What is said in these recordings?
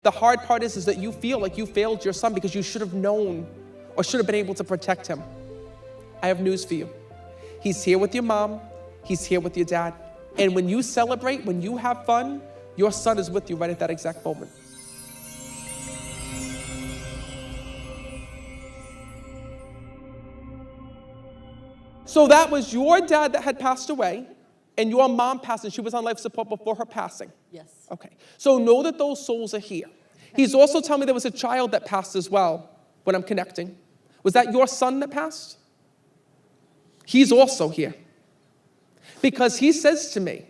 The hard part is that you feel like you failed your son because you should have known or should have been able to protect him. I have news for you. He's here with your mom. He's here with your dad. And when you celebrate, when you have fun, your son is with you right at that exact moment. So that was your dad that had passed away, and your mom passed, and she was on life support before her passing. Yes. Okay. So know that those souls are here. He's also telling me there was a child that passed as well when I'm connecting. Was that your son that passed? He's also here. Because he says to me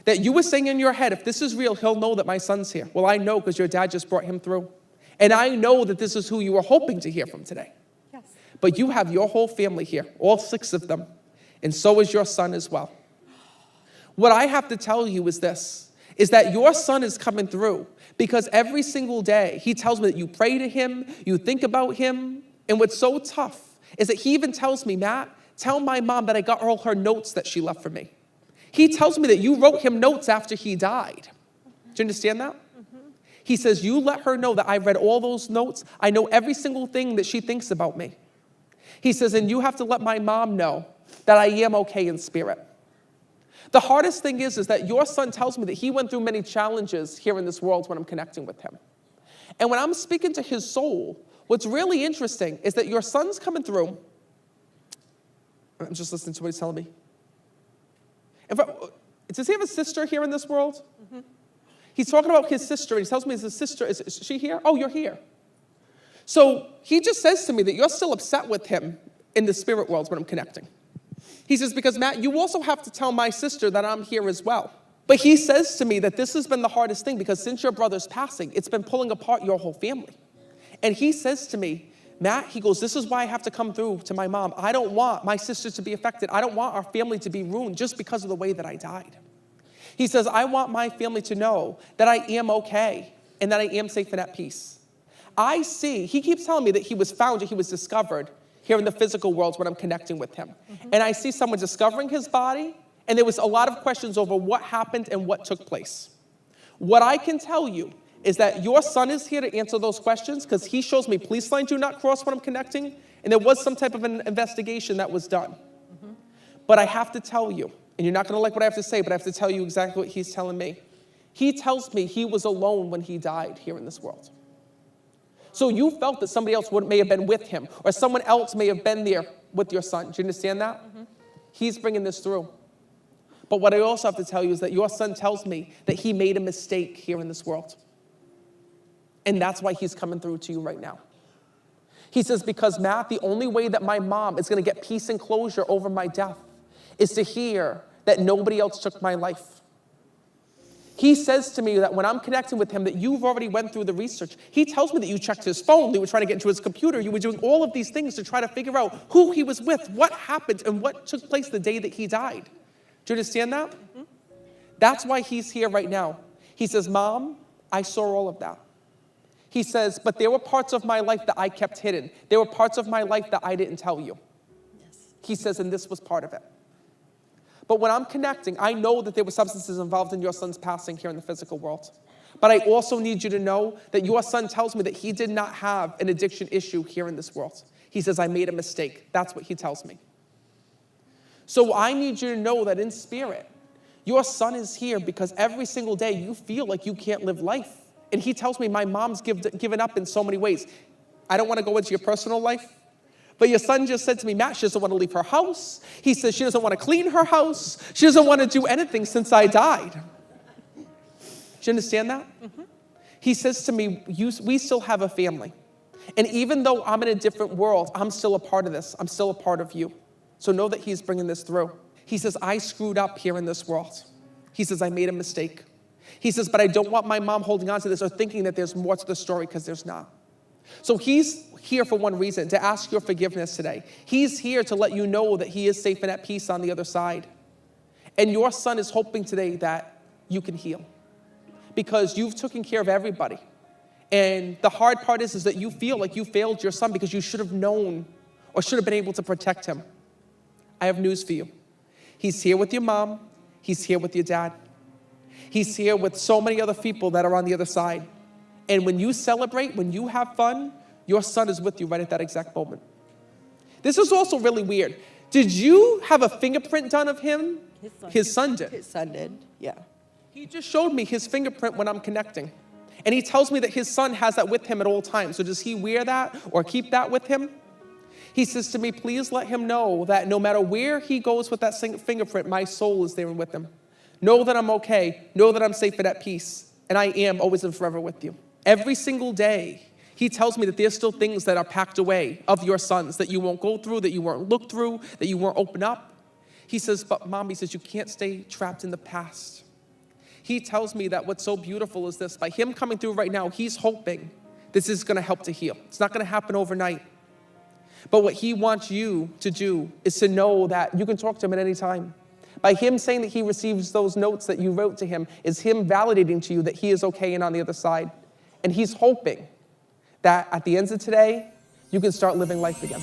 that you were saying in your head, if this is real, he'll know that my son's here. Well, I know because your dad just brought him through. And I know that this is who you were hoping to hear from today. Yes. But you have your whole family here, all 6 of them. And so is your son as well. What I have to tell you is this, is that your son is coming through because every single day he tells me that you pray to him, you think about him. And what's so tough is that he even tells me, Matt, tell my mom that I got all her notes that she left for me. He tells me that you wrote him notes after he died. Do you understand that? He says, you let her know that I read all those notes. I know every single thing that she thinks about me. He says, and you have to let my mom know that I am okay in spirit. The hardest thing is that your son tells me that he went through many challenges here in this world when I'm connecting with him. And when I'm speaking to his soul, what's really interesting is that your son's coming through. I'm just listening to what he's telling me. Does he have a sister here in this world? Mm-hmm. He's talking about his sister, and he tells me his sister, is she here? Oh, you're here. So he just says to me that you're still upset with him in the spirit world when I'm connecting. He says, because Matt, you also have to tell my sister that I'm here as well. But he says to me that this has been the hardest thing because since your brother's passing, it's been pulling apart your whole family. And he says to me, Matt, he goes, this is why I have to come through to my mom. I don't want my sister to be affected. I don't want our family to be ruined just because of the way that I died. He says, I want my family to know that I am okay and that I am safe and at peace. I see, he keeps telling me that he was found, that he was discovered here in the physical world when I'm connecting with him. Mm-hmm. And I see someone discovering his body, and there was a lot of questions over what happened and what took place. What I can tell you is that your son is here to answer those questions because he shows me police line do not cross when I'm connecting, and there was some type of an investigation that was done. Mm-hmm. But I have to tell you, and you're not going to like what I have to say, but I have to tell you exactly what he's telling me. He tells me he was alone when he died here in this world. So you felt that somebody else may have been with him, or someone else may have been there with your son. Do you understand that? Mm-hmm. He's bringing this through. But what I also have to tell you is that your son tells me that he made a mistake here in this world. And that's why he's coming through to you right now. He says, because Matt, the only way that my mom is going to get peace and closure over my death is to hear that nobody else took my life. He says to me that when I'm connecting with him, that you've already went through the research. He tells me that you checked his phone, you were trying to get into his computer, you were doing all of these things to try to figure out who he was with, what happened, and what took place the day that he died. Do you understand that? Mm-hmm. That's why he's here right now. He says, Mom, I saw all of that. He says, but there were parts of my life that I kept hidden. There were parts of my life that I didn't tell you. Yes. He says, and this was part of it. But when I'm connecting, I know that there were substances involved in your son's passing here in the physical world. But I also need you to know that your son tells me that he did not have an addiction issue here in this world. He says, I made a mistake. That's what he tells me. So I need you to know that in spirit, your son is here because every single day you feel like you can't live life. And he tells me my mom's given up in so many ways. I don't want to go into your personal life. But your son just said to me, Matt, she doesn't want to leave her house. He says she doesn't want to clean her house. She doesn't want to do anything since I died. Do you understand that? Mm-hmm. He says to me, we still have a family. And even though I'm in a different world, I'm still a part of this. I'm still a part of you. So know that he's bringing this through. He says, I screwed up here in this world. He says, I made a mistake. He says, but I don't want my mom holding on to this or thinking that there's more to the story because there's not. So he's here for one reason, to ask your forgiveness today. He's here to let you know that he is safe and at peace on the other side. And your son is hoping today that you can heal because you've taken care of everybody. And the hard part is that you feel like you failed your son because you should have known or should have been able to protect him. I have news for you. He's here with your mom. He's here with your dad. He's here with so many other people that are on the other side. And when you celebrate, when you have fun, your son is with you right at that exact moment. This is also really weird. Did you have a fingerprint done of him? His son did. His son did, yeah. He just showed me his fingerprint when I'm connecting. And he tells me that his son has that with him at all times. So does he wear that or keep that with him? He says to me, please let him know that no matter where he goes with that fingerprint, my soul is there with him. Know that I'm okay. Know that I'm safe and at peace. And I am always and forever with you. Every single day, he tells me that there's still things that are packed away of your sons that you won't go through, that you won't look through, that you won't open up. He says, but Mom, he says, you can't stay trapped in the past. He tells me that what's so beautiful is this. By him coming through right now, he's hoping this is going to help to heal. It's not going to happen overnight. But what he wants you to do is to know that you can talk to him at any time. By him saying that he receives those notes that you wrote to him is him validating to you that he is okay and on the other side. And he's hoping that at the end of today, you can start living life again.